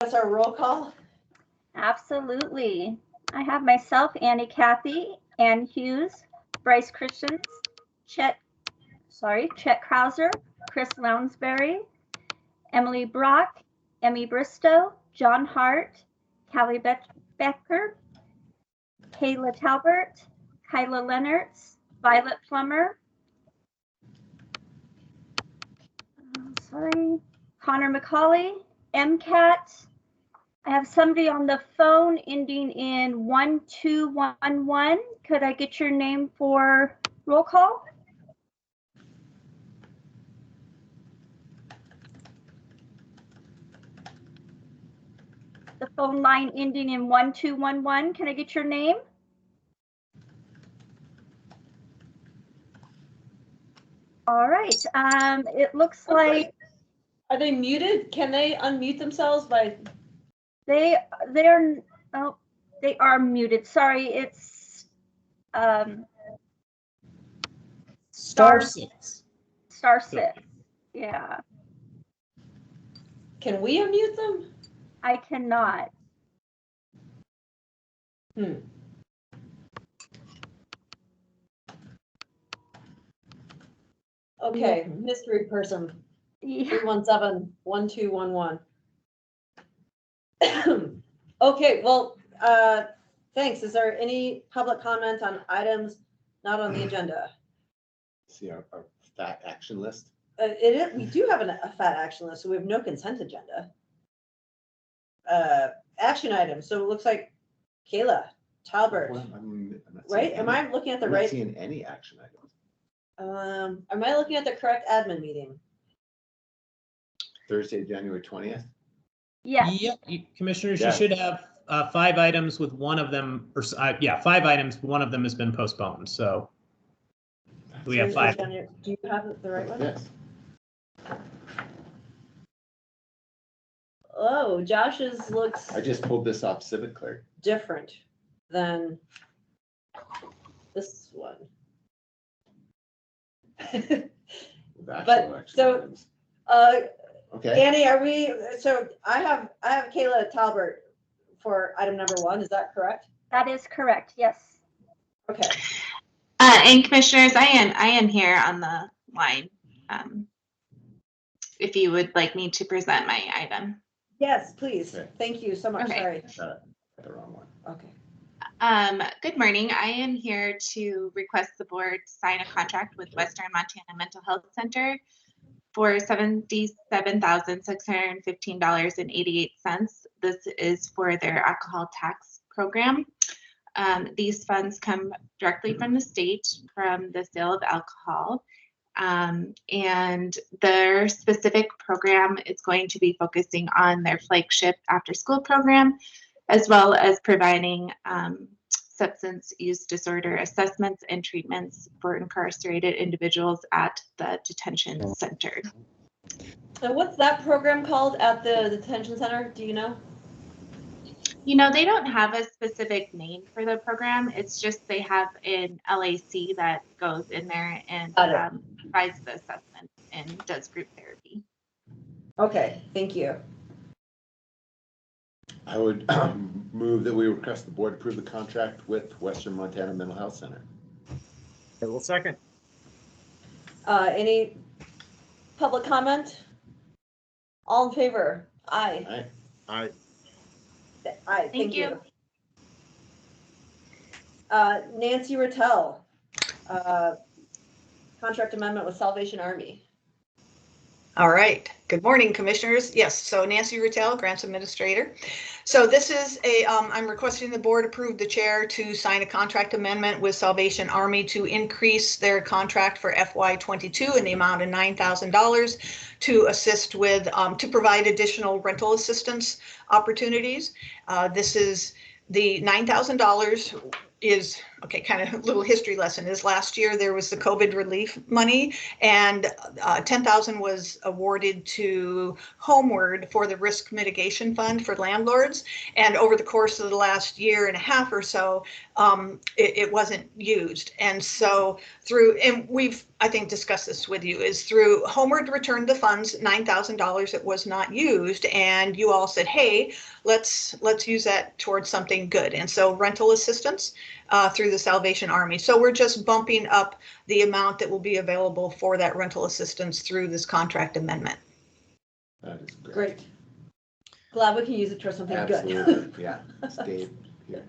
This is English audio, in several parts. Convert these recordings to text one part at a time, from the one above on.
That's our roll call. Absolutely. I have myself, Annie Cathy, Ann Hughes, Bryce Christians, Chet Krauser, Chris Lounsbury, Emily Brock, Emmy Bristow, John Hart, Callie Becker, Kayla Talbert, Kyla Leonards, Violet Plummer, Connor McCauley, MCAT. I have somebody on the phone ending in 1211. Could I get your name for roll call? The phone line ending in 1211. Can I get your name? All right. It looks like. Are they muted? Can they unmute themselves by? They are muted. Sorry, it's Star 6. Star 6. Yeah. Can we unmute them? I cannot. Okay, mystery person. Yeah. 317-1211. Okay, well, thanks. Is there any public comment on items not on the agenda? See our fat action list. We do have a fat action list, so we have no consent agenda. Action items. So it looks like Kayla Talbert, Well, I'm not right? seeing Am I looking at the I'm not right? seeing any action items. Am I looking at the correct admin meeting? Thursday, January 20th. Yeah. Yep, commissioners, Yeah. you should have 5 items with one of them, or 5 items. One of them has been postponed. So we have 5. Do you have the right one? Yes. Oh, Josh's looks I just pulled this off Civic Clerk. different than this one. With But, actual action so- items. Okay. Annie, so I have Kayla Talbert for item number 1. Is that correct? That is correct. Yes. Okay. And commissioners, I am here on the line. If you would like me to present my item. Yes, please. Okay. Thank you so much. Okay. Sorry. Got the wrong one. Okay. Good morning. I am here to request the board sign a contract with Western Montana Mental Health Center for $77,615.88. This is for their alcohol tax program. These funds come directly from the state from the sale of alcohol. And their specific program is going to be focusing on their flagship after school program, as well as providing substance use disorder assessments and treatments for incarcerated individuals at the detention center. And what's that program called at the detention center? Do you know? You know, they don't have a specific name for the program. It's just they have an LAC that goes in there and provides the assessment and does group therapy. Okay, thank you. I would move that we request the board approve the contract with Western Montana Mental Health Center. I will second. Any public comment? All in favor? Aye. Aye. Aye. Aye, thank you. you. Nancy Rattel, contract amendment with Salvation Army. All right. Good morning, commissioners. Yes, so Nancy Rattel, Grants Administrator. So this is I'm requesting the board approve the chair to sign a contract amendment with Salvation Army to increase their contract for FY22 in the amount of $9,000 to assist with, to provide additional rental assistance opportunities. This is the $9,000 is okay, kind of little history lesson is last year there was the COVID relief money, and 10,000 was awarded to Homeward for the risk mitigation fund for landlords. And over the course of the last year and a half or so, it wasn't used. And so and we've, I think, discussed this with you, is through Homeward returned the funds, $9,000 that was not used, and you all said, hey, let's use that towards something good. And so rental assistance through the Salvation Army. So we're just bumping up the amount that will be available for that rental assistance through this contract amendment. That is great. Great. Glad we can use it towards something Absolutely. good. Yeah, stay here.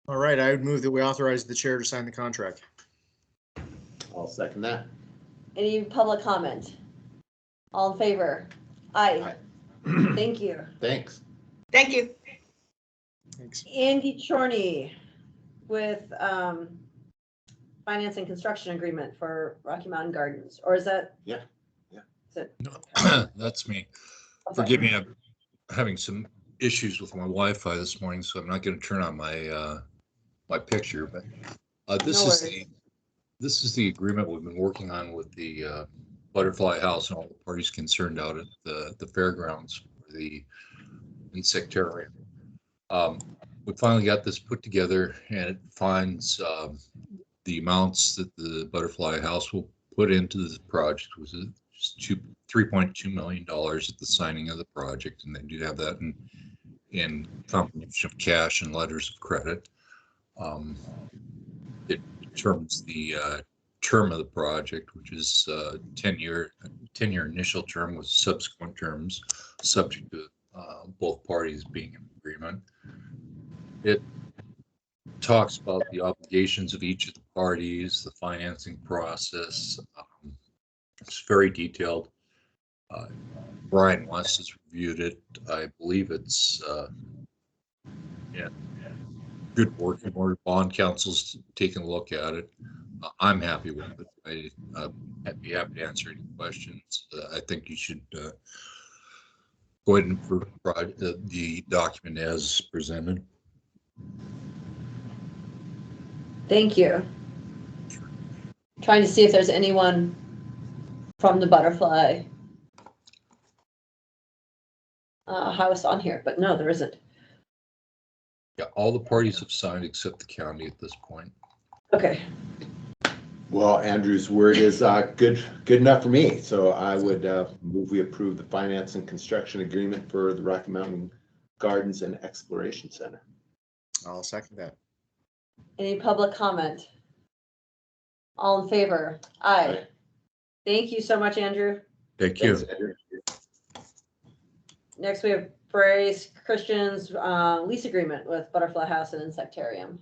All right, I would move that we authorize the chair to sign the contract. I'll second that. Any public comment? All in favor? Aye. Thank you. Thanks. Thank you. Thanks. Andy Chorney with finance and construction agreement for Rocky Mountain Gardens, or is that? Yeah. Is it? No, that's me. Okay. Forgive me, I'm having some issues with my Wi-Fi this morning, so I'm not going to turn on my my picture. But this No is worries. this is the agreement we've been working on with the Butterfly House and all the parties concerned out at the fairgrounds for the insectarium. We finally got this put together, and it defines the amounts that the Butterfly House will put into this project, which is just $3.2 million at the signing of the project, and they do have that in combination of cash and letters of credit. It determines the term of the project, which is 10-year initial term with subsequent terms, subject to both parties being in agreement. It talks about the obligations of each of the parties, the financing process. It's very detailed. Brian West has reviewed it. I believe it's good working order. Bond counsel's taken a look at it. I'm happy with it. I'd be happy to answer any questions. I think you should go ahead and approve the document as presented. Thank you. Trying to see if there's anyone from the Butterfly house on here, but no, there isn't. Yeah, all the parties have signed except the county at this point. Okay. Well, Andrew's word is good enough for me. So I would move we approve the finance and construction agreement for the Rocky Mountain Gardens and Exploration Center. I'll second that. Any public comment? All in favor? Aye. Aye. Thank you so much, Andrew. Thank you. Thanks, Andrew. Next, we have Brace Christian's lease agreement with Butterfly House and Insectarium.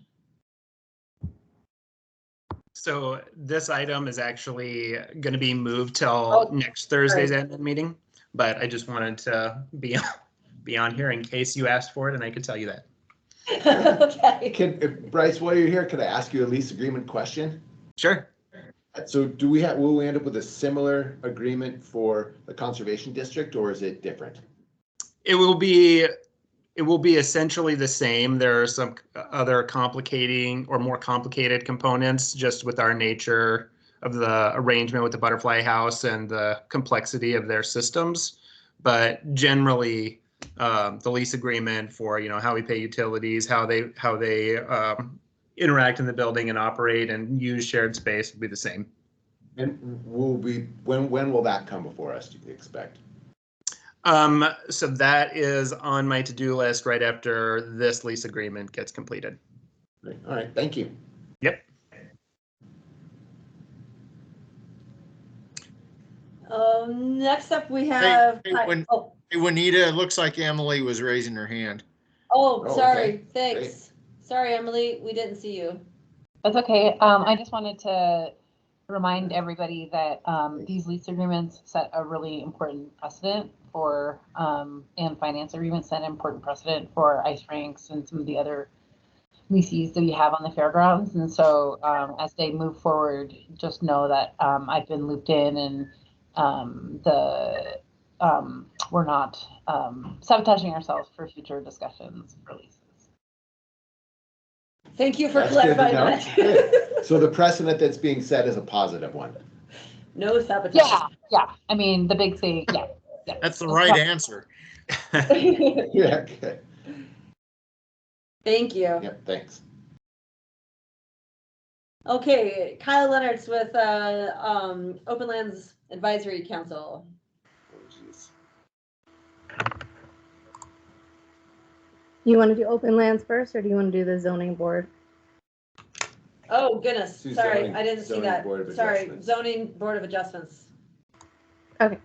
So this item is actually going to be moved till next Thursday's admin meeting, but I just wanted to be on here in case you asked for it, and I could tell you that. Okay. Bryce, while you're here, could I ask you a lease agreement question? Sure. So will we end up with a similar agreement for the conservation district, or is it different? It will be essentially the same. There are some other complicating or more complicated components just with our nature of the arrangement with the Butterfly House and the complexity of their systems. But generally, the lease agreement for, how we pay utilities, how they interact in the building and operate and use shared space will be the same. And when will that come before us, do you expect? So that is on my to-do list right after this lease agreement gets completed. All right, thank you. Yep. Next up we have. Hey, Juanita, it looks like Emily was raising her hand. Oh, sorry. Okay. Thanks. Great. Sorry, Emily. We didn't see you. That's okay. I just wanted to remind everybody that these lease agreements set a really important precedent for, and finance agreements set an important precedent for ice rinks and some of the other leases that we have on the fairgrounds. And so as they move forward, just know that I've been looped in, and we're not sabotaging ourselves for future discussions for leases. Thank you for That's good to clarifying know. that. Good. So the precedent that's being set is a positive one. No sabotage. Yeah. I mean, the big thing, yeah. That's the right answer. Yeah, good. Thank you. Yep, thanks. Okay, Kyle Leonard's with Open Lands Advisory Council. Oh, geez. You want to do open lands first, or do you want to do the zoning board? Oh, goodness, Do sorry, zoning- I didn't see zoning that. Board of Sorry, Adjustments. zoning board of adjustments. Quick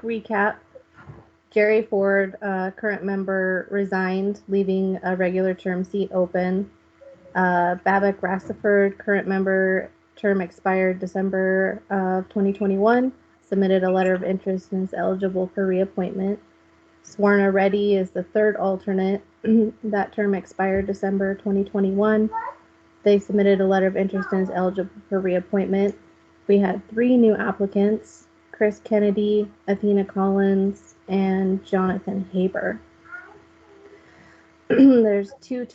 recap. Jerry Ford, current member, resigned, leaving a regular term seat open. Babak Rassiford, current member, term expired December of 2021, submitted a letter of interest and is eligible for reappointment. Swarna Reddy is the third alternate. That term expired December 2021. They submitted a letter of interest and is eligible for reappointment. We had 3 new applicants: Chris Kennedy, Athena Collins, and Jonathan Haber. There's 2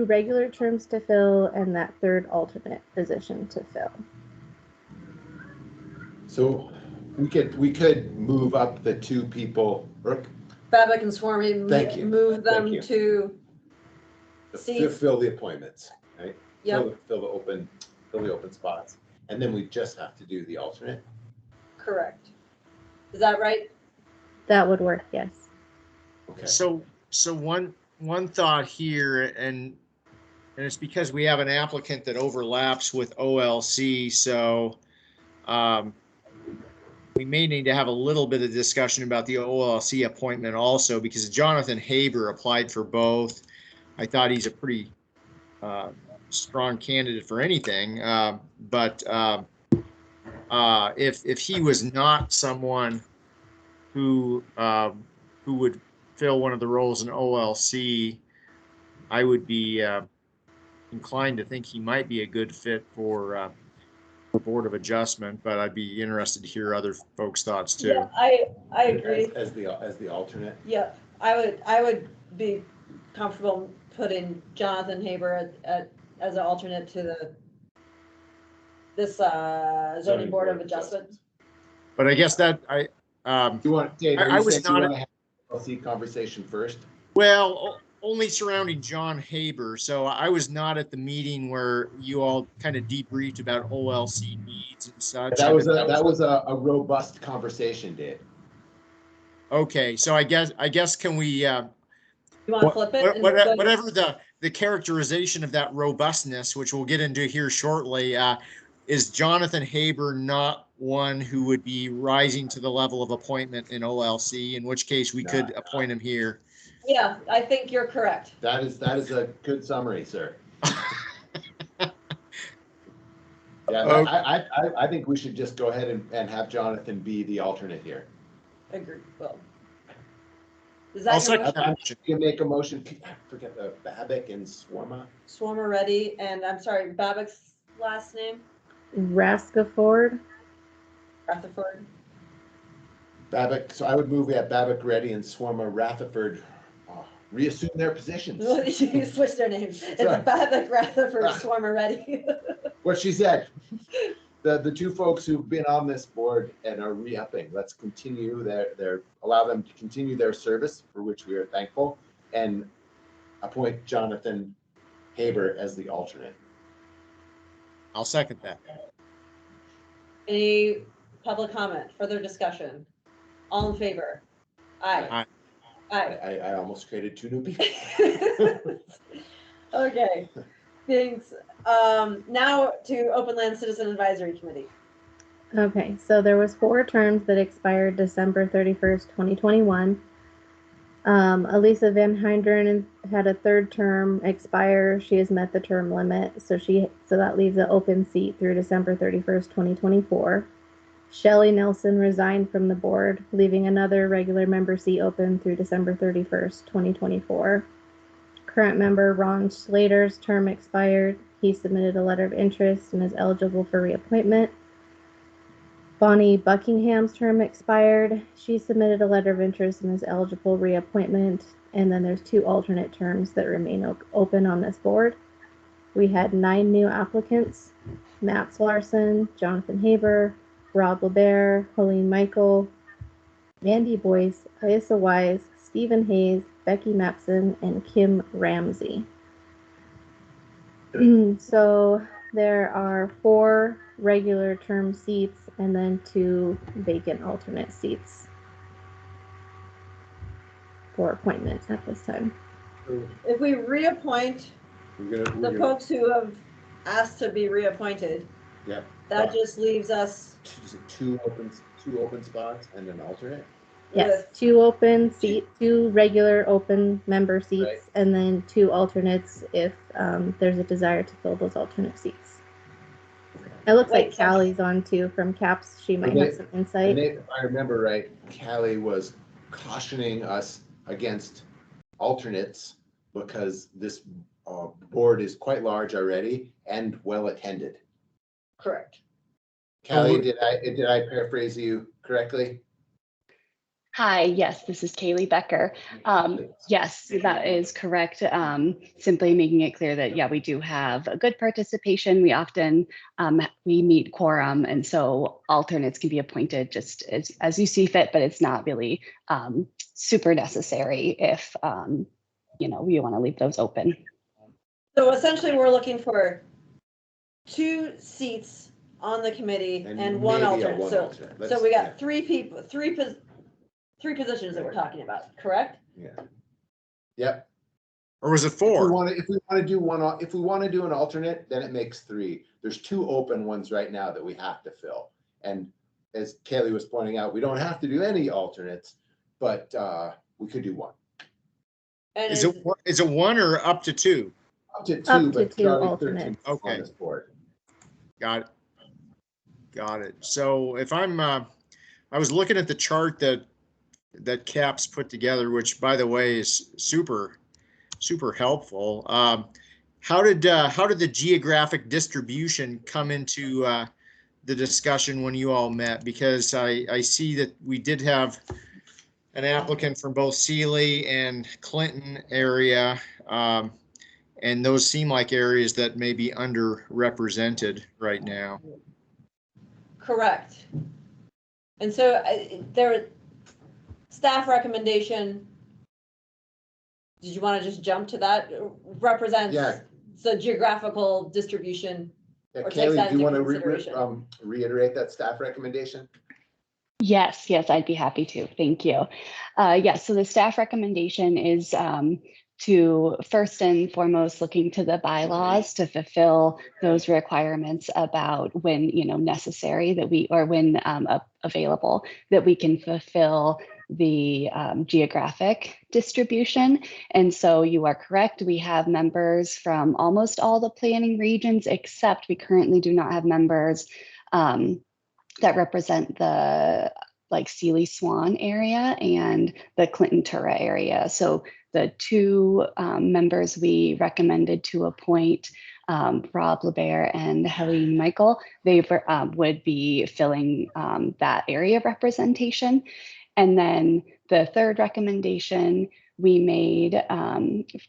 regular terms to fill, and that third alternate position to fill. So we could move up the 2 people, Brooke, Babak and Swarmy, Thank you. move them Thank you. to, to Seats. fill the appointments, right? yep, Fill the open spots. And then we just have to do the alternate. correct. Is that right? That would work, yes. Okay. So one thought here, and it's because we have an applicant that overlaps with OLC, so we may need to have a little bit of discussion about the OLC appointment also, because Jonathan Haber applied for both. I thought he's a pretty strong candidate for anything, but if he was not someone who would fill one of the roles in OLC, I would be inclined to think he might be a good fit for Board of Adjustment, but I'd be interested to hear other folks' thoughts too. Yeah, I agree. As the alternate. Yep, I would be comfortable putting Jonathan Haber as an alternate to this zoning board of adjustment. But I guess that You want, Dave, I was not- want to have a LC conversation first? well, only surrounding John Haber. So I was not at the meeting where you all kind of debriefed about OLC needs and such. That was a robust conversation, Dave. Okay, so I guess can we You want to flip it? whatever the characterization of that robustness, which we'll get into here shortly, is Jonathan Haber not one who would be rising to the level of appointment in OLC, in which case we could appoint him here. Yeah, I think you're correct. That is a good summary, sir. Yeah, Okay. I think we should just go ahead and have Jonathan be the alternate here. Agreed. Well, is I'll that your second motion? that I'm motion. gonna make a motion. I forget the Babak and Swarma. Swarmer ready, and I'm sorry, Babak's last name? Raskaford. Rutherford. Babak. So I would move we have Babak ready and Swarma Rutherford reassume their positions. You switched their names. It's Sorry. Babak, Rutherford, Swarmer ready. What she said. The 2 folks who've been on this board and are re-upping, let's continue allow them to continue their service, for which we are thankful, and appoint Jonathan Haber as the alternate. I'll second that. Any public comment, further discussion? All in favor? Aye. Aye. I almost created 2 new people. Okay, thanks. Now to Open Land Citizen Advisory Committee. Okay, so there was 4 terms that expired December 31st, 2021. Elisa Van Heinderen had a 3rd term expire. She has met the term limit, so that leaves an open seat through December 31st, 2024. Shelley Nelson resigned from the board, leaving another regular member seat open through December 31st, 2024. Current member Ron Slater's term expired. He submitted a letter of interest and is eligible for reappointment. Bonnie Buckingham's term expired. She submitted a letter of interest and is eligible reappointment. and then there's 2 alternate terms that remain open on this board. We had 9 new applicants: Matt Larson, Jonathan Haber, Rob LeBear, Helene Michael, Mandy Boyce, Alyssa Wise, Stephen Hayes, Becky Mepson, and Kim Ramsey. So there are 4 regular term seats and then 2 vacant alternate seats for appointment at this time. If we reappoint the folks who have asked to be reappointed, Yeah. that just leaves us Two open spots and an alternate. Yes, 2 open seat, 2 regular open member seats, Right. and then 2 alternates if there's a desire to fill those alternate seats. It looks like Callie's on too from CAPS. She might have some insight. If I remember right, Callie was cautioning us against alternates because this board is quite large already and well attended. correct. Callie, did I paraphrase you correctly? Hi, yes, this is Kaylee Becker. Yes, that is correct. Simply making it clear that, yeah, we do have a good participation. We often, we meet quorum, and so alternates can be appointed just as you see fit, but it's not really super necessary if, you know, we want to leave those open. So essentially, we're looking for 2 seats on the committee and 1 alternate. So we got 3 people, 3 positions that we're talking about, correct? Yeah. Yep. Or was it 4? If we want to do an alternate, then it makes 3. There's 2 open ones right now that we have to fill. And as Kaylee was pointing out, we don't have to do any alternates, but we could do 1. And Is it 1 or up to 2? Up to 2, Up to but 2 Charlie alternates. 13 Okay. on this board. Got it. So if I was looking at the chart that CAPS put together, which by the way is super helpful. How did the geographic distribution come into the discussion when you all met? Because I see that we did have an applicant from both Sealy and Clinton area, and those seem like areas that may be underrepresented right now. correct. And so there, staff recommendation, did you want to just jump to that? Represents the geographical distribution. Yeah, Or takes that Kaylee, do you into want to consideration. reiterate that staff recommendation? Yes, I'd be happy to. Thank you. Yes, so the staff recommendation is to first and foremost looking to the bylaws to fulfill those requirements about when, you know, necessary that we, or when available, that we can fulfill the geographic distribution. And so you are correct. We have members from almost all the planning regions, except we currently do not have members that represent the like Sealy Swan area and the Clinton Tura area. So the 2 members we recommended to appoint, Rob LeBear and Helene Michael, they would be filling that area representation. And then the 3rd recommendation we made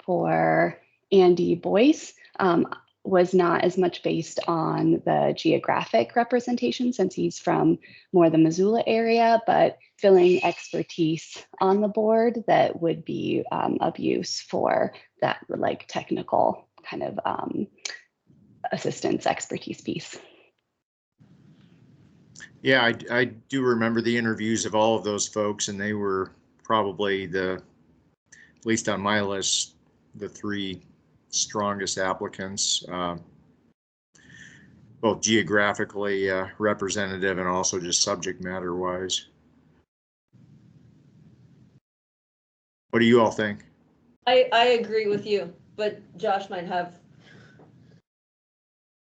for Andy Boyce was not as much based on the geographic representation since he's from more the Missoula area, but filling expertise on the board that would be of use for that like technical kind of assistance expertise piece. Yeah, I do remember the interviews of all of those folks, and they were probably at least on my list, the 3 strongest applicants, both geographically representative and also just subject matter wise. What do you all think? I agree with you, but Josh might have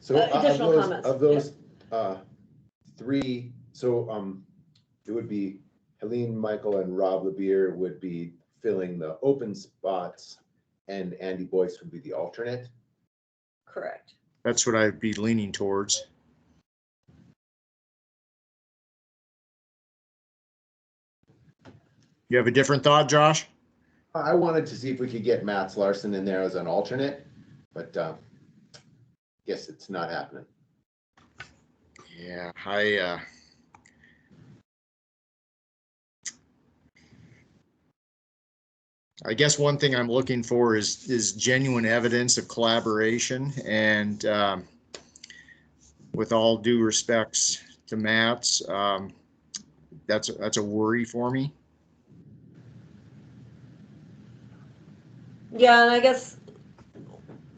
additional comments. Of those 3, so it would be Helene Michael and Rob LeBear would be filling the open spots, and Andy Boyce would be the alternate. Correct. That's what I'd be leaning towards. You have a different thought, Josh? I wanted to see if we could get Mats Larson in there as an alternate, but guess it's not happening. Yeah, I guess one thing I'm looking for is genuine evidence of collaboration, and with all due respects to Matt's, that's a worry for me. Yeah, and I guess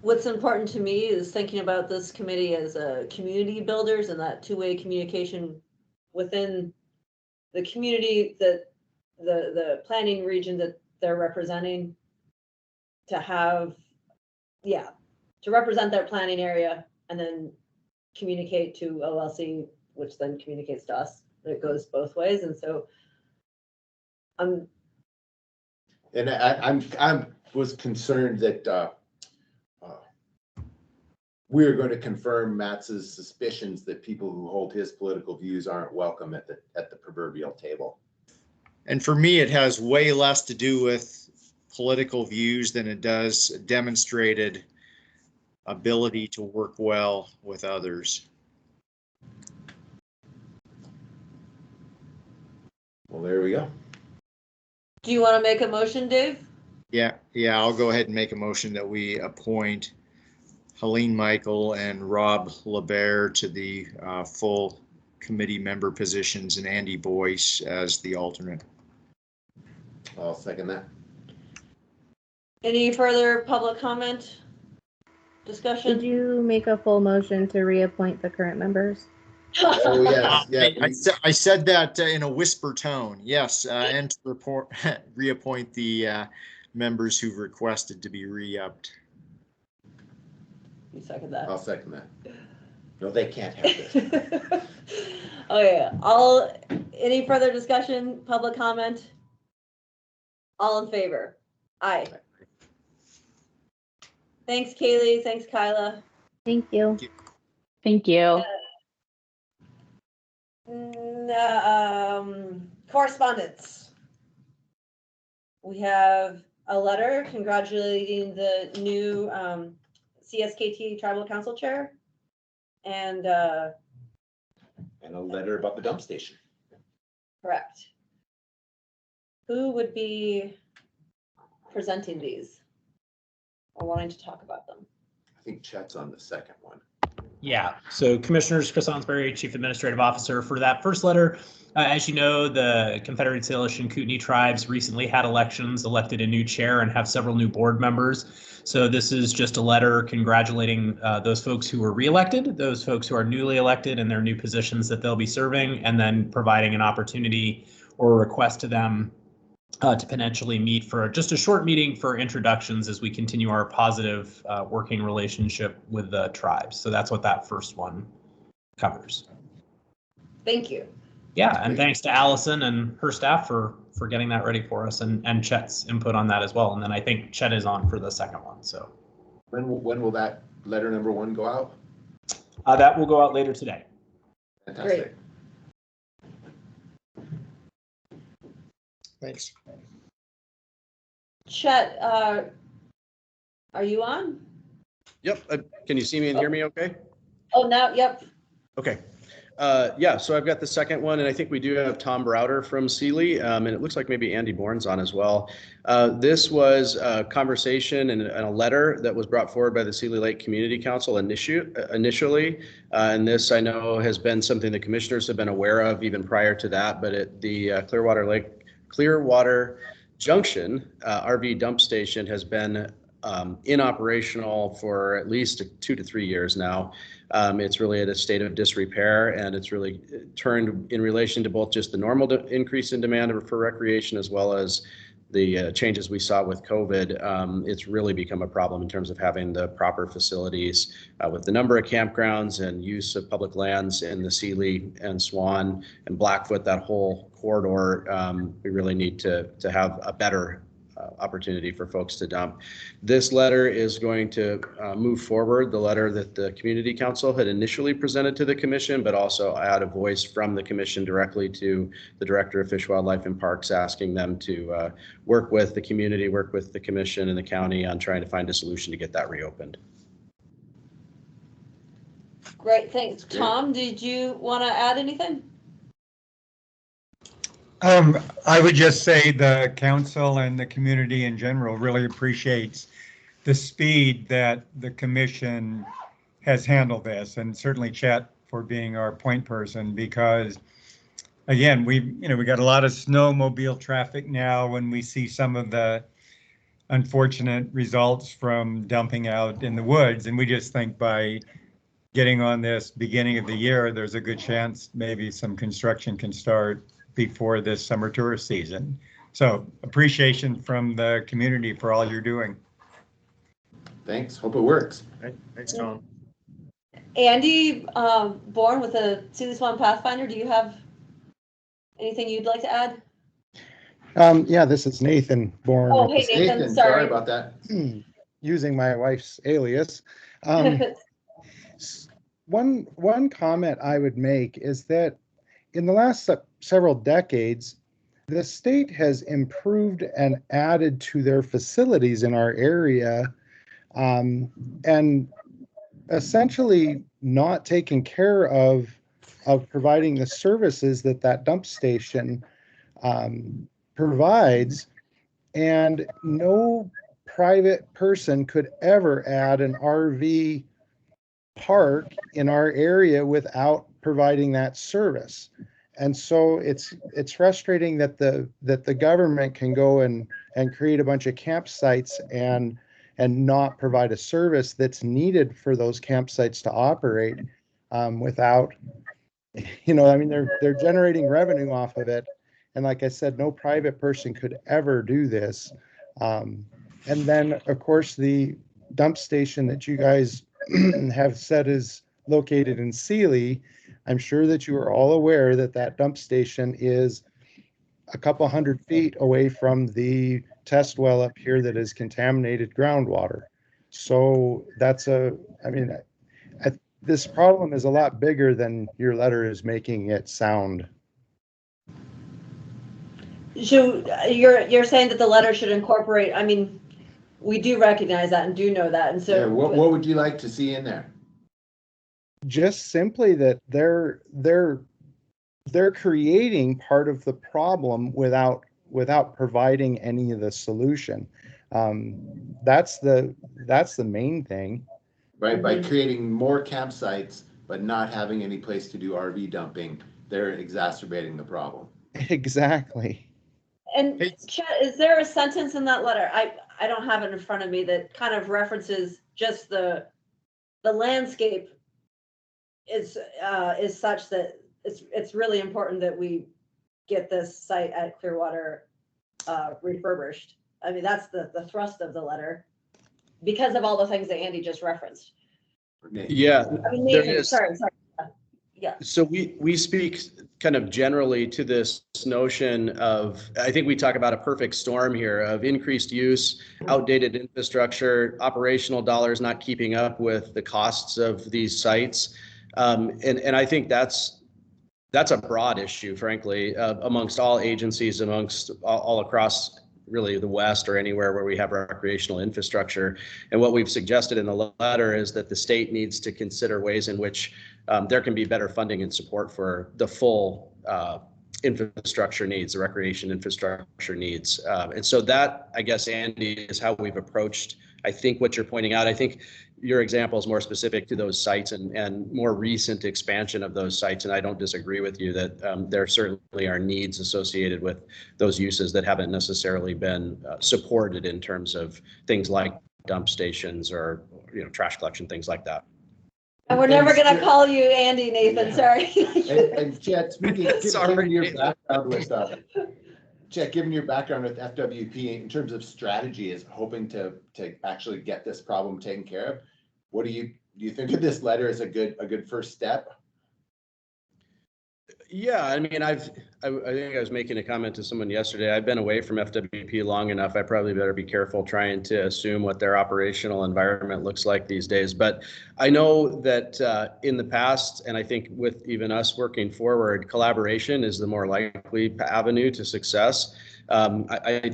what's important to me is thinking about this committee as community builders and that two-way communication within the community, that the planning region that they're representing, to have, yeah, to represent their planning area and then communicate to OLC, which then communicates to us. It goes both ways. And so I was concerned that we're going to confirm Matt's suspicions that people who hold his political views aren't welcome at the proverbial table. And for me, it has way less to do with political views than it does demonstrated ability to work well with others. Well, there we go. Do you want to make a motion, Dave? Yeah, I'll go ahead and make a motion that we appoint Helene Michael and Rob LeBaire to the full committee member positions, and Andy Boyce as the alternate. I'll second that. Any further public comment? Discussion? Did you make a full motion to reappoint the current members? Oh, yes. Yeah, I said that in a whisper tone. Yes, and to reappoint the members who've requested to be re-upped. You second that? I'll second that. No, they can't have this. Oh yeah. Any further discussion? Public comment? All in favor? Aye. Thanks, Kaylee. Thanks, Kyla. Thank you. Thank you. Correspondence. We have a letter congratulating the new CSKT Tribal Council Chair, and a letter about the dump station. Correct. Who would be presenting these or wanting to talk about them? I think Chet's on the second one. Yeah, so Commissioners, Chris Onsbury, Chief Administrative Officer. For that first letter, as you know, the Confederate Salish and Kootenai tribes recently had elections, elected a new chair, and have several new board members. So this is just a letter congratulating those folks who were reelected, those folks who are newly elected in their new positions that they'll be serving, and then providing an opportunity or a request to them to potentially meet for just a short meeting for introductions as we continue our positive working relationship with the tribes. So that's what that first one covers. Thank you. Yeah, and thanks to Allison and her staff for getting that ready for us, and Chet's input on that as well. And then I think Chet is on for the second one. So when will that letter number one go out? That will go out later today. Fantastic. Great. Thanks. Chet, are you on? Yep. Can you see me and hear me okay? Oh, now, yep. Okay. Yeah, so I've got the second one, and I think we do have Tom Browder from Sealy, and it looks like maybe Andy Bourne's on as well. This was a conversation and a letter that was brought forward by the Sealy Lake Community Council initially, and this I know has been something the commissioners have been aware of even prior to that, but the Clearwater Junction RV dump station has been inoperational for at least 2 to 3 years now. It's really at a state of disrepair, and it's really turned in relation to both just the normal increase in demand for recreation as well as the changes we saw with COVID. It's really become a problem in terms of having the proper facilities with the number of campgrounds and use of public lands in the Sealy and Swan and Blackfoot, that whole corridor. We really need to have a better opportunity for folks to dump. This letter is going to move forward the letter that the Community Council had initially presented to the commission, but also add a voice from the commission directly to the Director of Fish, Wildlife and Parks, asking them to work with the community, work with the commission and the county on trying to find a solution to get that reopened. Great, thanks. Tom, did you want to add anything? I would just say the council and the community in general really appreciates the speed that the commission has handled this, and certainly Chet for being our point person, because again, we got a lot of snowmobile traffic now when we see some of the unfortunate results from dumping out in the woods, and we just think by getting on this beginning of the year, there's a good chance maybe some construction can start before this summer tourist season. So appreciation from the community for all you're doing. Thanks. Hope it works. Thanks, Tom. Andy, born with a Sealy Swan Pathfinder, do you have anything you'd like to add? Yeah, this is Nathan Bourne. Oh, hey, Nathan, sorry about that. Using my wife's alias. One comment I would make is that in the last several decades, the state has improved and added to their facilities in our area, and essentially not taking care of providing the services that dump station provides. And no private person could ever add an RV park in our area without providing that service. And so it's frustrating that the government can go and create a bunch of campsites and not provide a service that's needed for those campsites to operate without, they're generating revenue off of it. And like I said, no private person could ever do this. And then, of course, the dump station that you guys have said is located in Sealy, I'm sure that you are all aware that dump station is a couple hundred feet away from the test well up here that is contaminated groundwater. So this problem is a lot bigger than your letter is making it sound. So you're saying that the letter should incorporate, we do recognize that and do know that. And so yeah, what would you like to see in there? Just simply that they're creating part of the problem without providing any of the solution. That's the main thing. Right, by creating more campsites but not having any place to do RV dumping, they're exacerbating the problem. Exactly. And Chet, is there a sentence in that letter? I don't have it in front of me that kind of references just the landscape is such that it's really important that we get this site at Clearwater refurbished. That's the thrust of the letter because of all the things that Andy just referenced. Yeah, Nathan, sorry. Yeah. So we speak kind of generally to this notion of, I think we talk about a perfect storm here of increased use, outdated infrastructure, operational dollars not keeping up with the costs of these sites. And I think that's a broad issue, frankly, amongst all agencies, amongst all across really the West or anywhere where we have recreational infrastructure. And what we've suggested in the letter is that the state needs to consider ways in which there can be better funding and support for the full infrastructure needs, the recreation infrastructure needs. And so that, I guess, Andy, is how we've approached, I think, what you're pointing out. I think your example is more specific to those sites and more recent expansion of those sites. And I don't disagree with you that there certainly are needs associated with those uses that haven't necessarily been supported in terms of things like dump stations or trash collection, things like that. And we're never going to call you Andy, Nathan, yeah. Sorry. and Chet, speaking given your background with Chet, given your background with FWP in terms of strategy, is hoping to actually get this problem taken care of. What do you think of this letter as a good first step? Yeah, I mean, I think I was making a comment to someone yesterday. I've been away from FWP long enough. I probably better be careful trying to assume what their operational environment looks like these days. But I know that in the past, and I think with even us working forward, collaboration is the more likely avenue to success. I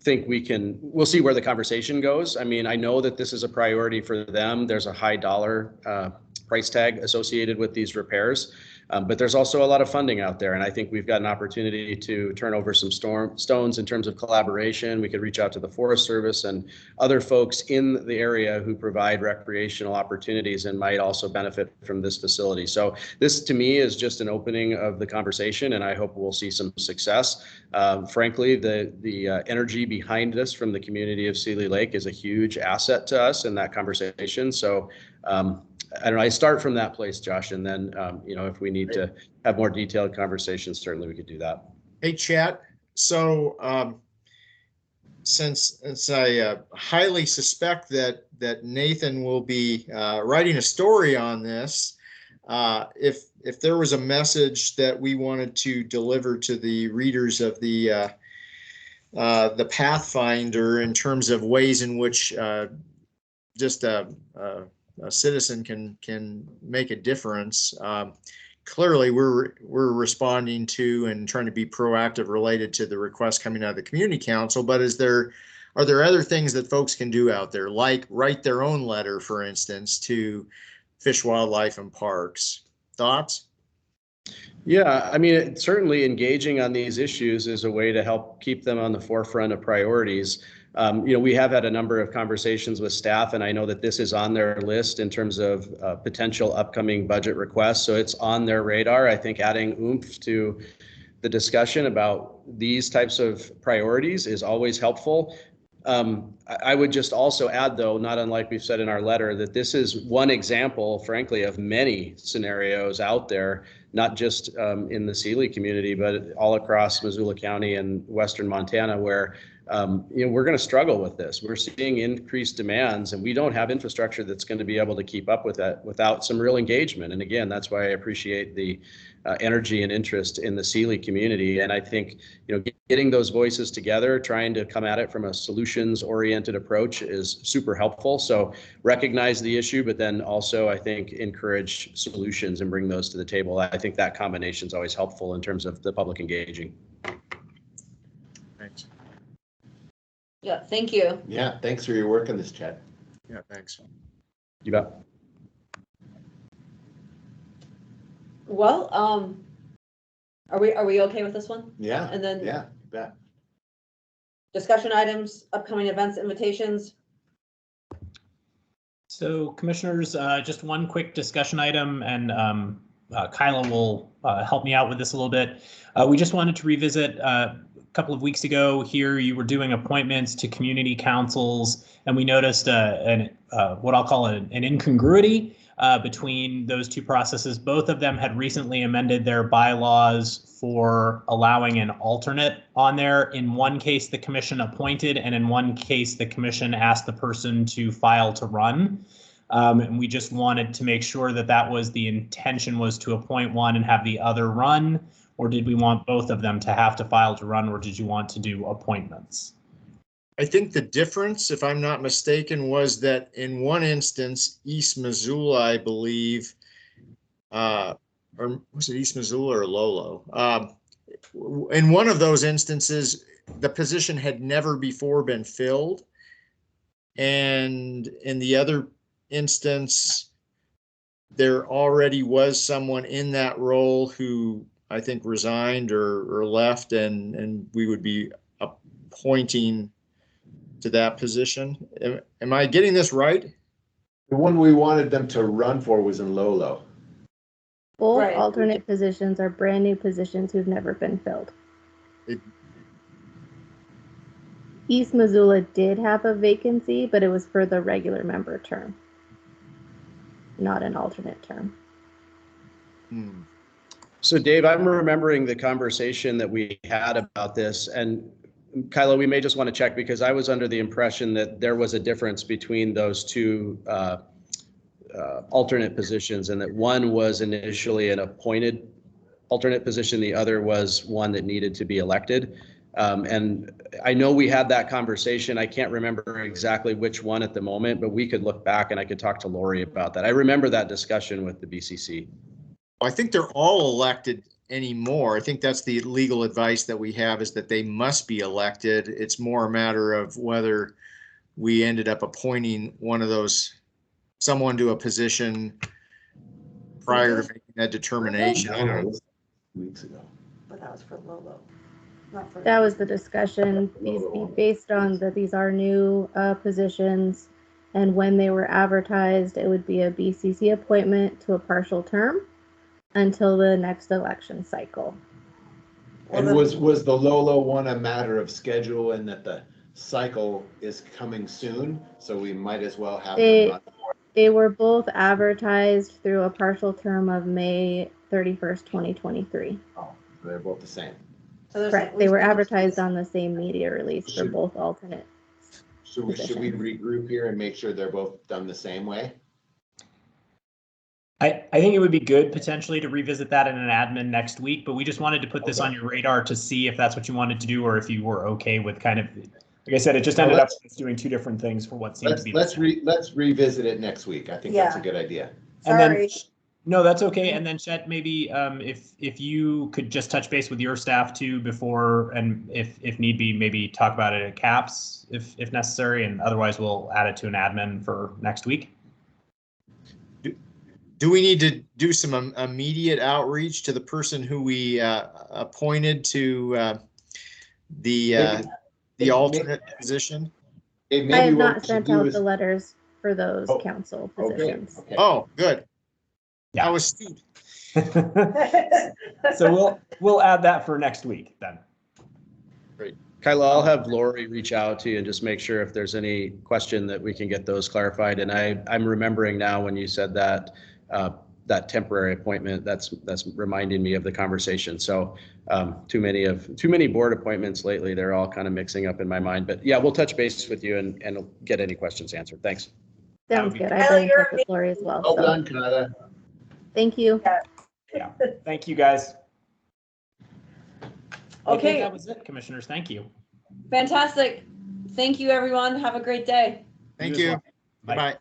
think we'll see where the conversation goes. I mean, I know that this is a priority for them. There's a high dollar price tag associated with these repairs. But there's also a lot of funding out there, and I think we've got an opportunity to turn over some stones in terms of collaboration. We could reach out to the Forest Service and other folks in the area who provide recreational opportunities and might also benefit from this facility. So this, to me, is just an opening of the conversation, and I hope we'll see some success. Frankly, the energy behind this from the community of Seeley Lake is a huge asset to us in that conversation. So I don't know, I start from that place, Josh, and then, if we need to have more detailed conversations, certainly we could do that. Hey, Chat. So since I highly suspect that Nathan will be writing a story on this, if there was a message that we wanted to deliver to the readers of the Pathfinder in terms of ways in which just a citizen can make a difference. Clearly, we're responding to and trying to be proactive related to the request coming out of the community council. But are there other things that folks can do out there, like write their own letter, for instance, to Fish, Wildlife, and Parks? Thoughts? Yeah, I mean, certainly engaging on these issues is a way to help keep them on the forefront of priorities. We have had a number of conversations with staff, and I know that this is on their list in terms of potential upcoming budget requests. So it's on their radar. I think adding oomph to the discussion about these types of priorities is always helpful. I would just also add, though, not unlike we've said in our letter, that this is one example, frankly, of many scenarios out there, not just in the Seeley community, but all across Missoula County and Western Montana, where we're going to struggle with this. We're seeing increased demands, and we don't have infrastructure that's going to be able to keep up with that without some real engagement. And again, that's why I appreciate the energy and interest in the Seeley community. And I think, getting those voices together, trying to come at it from a solutions-oriented approach is super helpful. So recognize the issue, but then also, I think, encourage solutions and bring those to the table. I think that combination is always helpful in terms of the public engaging. Thanks. Yeah, thank you. Yeah, thanks for your work on this, Chad. Yeah, thanks. You bet. Well, are we okay with this one? Yeah. And then yeah, you bet. Discussion items, upcoming events, invitations. So commissioners, just one quick discussion item, and Kyla will help me out with this a little bit. We just wanted to revisit a couple of weeks ago here, you were doing appointments to community councils, and we noticed what I'll call an incongruity between those two processes. Both of them had recently amended their bylaws for allowing an alternate on there. In one case, the commission appointed, and in one case, the commission asked the person to file to run. And we just wanted to make sure that that was the intention, was to appoint one and have the other run, or did we want both of them to have to file to run, or did you want to do appointments? I think the difference, if I'm not mistaken, was that in one instance, East Missoula, I believe, or was it East Missoula or Lolo? In one of those instances, the position had never before been filled. And in the other instance, there already was someone in that role who I think resigned or left, and we would be appointing to that position. Am I getting this right? The one we wanted them to run for was in Lolo. Both Right. alternate positions are brand new positions who've never been filled. East Missoula did have a vacancy, but it was for the regular member term, not an alternate term. So Dave, I'm remembering the conversation that we had about this, and Kyla, we may just want to check, because I was under the impression that there was a difference between those two alternate positions, and that one was initially an appointed alternate position. The other was one that needed to be elected. And I know we had that conversation. I can't remember exactly which one at the moment, but we could look back and I could talk to Lori about that. I remember that discussion with the BCC. I think they're all elected anymore. I think that's the legal advice that we have, is that they must be elected. It's more a matter of whether we ended up appointing one of those, someone to a position prior to making that determination. I don't know. Weeks ago. But that was for Lolo, not for. That was the discussion. These be based on that these are new positions, and when they were advertised, it would be a BCC appointment to a partial term until the next election cycle. And was the Lolo one a matter of schedule, and that the cycle is coming soon, so we might as well have them run? They were both advertised through a partial term of May 31st, 2023. Oh, they're both the same. So Correct. They were advertised on the same media release for both alternate. Should we regroup here and make sure they're both done the same way? I think it would be good potentially to revisit that in an admin next week, but we just wanted to put this on your radar to see if that's what you wanted to do, or if you were okay with kind of, like I said, it just ended up doing two different things for what seemed to be. Let's revisit it next week. I think that's a good idea. And then, no, that's okay. And then Chet, maybe if you could just touch base with your staff too before, and if need be, maybe talk about it at CAPS if necessary, and otherwise we'll add it to an admin for next week. Do we need to do some immediate outreach to the person who we appointed to the alternate position? I have not sent out the letters for those council positions. Okay. Oh, good. Yeah, I was stupid. So we'll add that for next week then. Great. Kyla, I'll have Lori reach out to you and just make sure if there's any question that we can get those clarified. And I'm remembering now when you said that that temporary appointment, that's reminding me of the conversation. So too many board appointments lately. They're all kind of mixing up in my mind. But yeah, we'll touch base with you and get any questions answered. Thanks. Sounds good. I've been in touch with Lori as well. Well done, Kyla. Thank you. Yeah. Thank you, guys. Okay. That was it, commissioners. Thank you. Fantastic. Thank you, everyone. Have a great day. Thank you. Bye. Bye.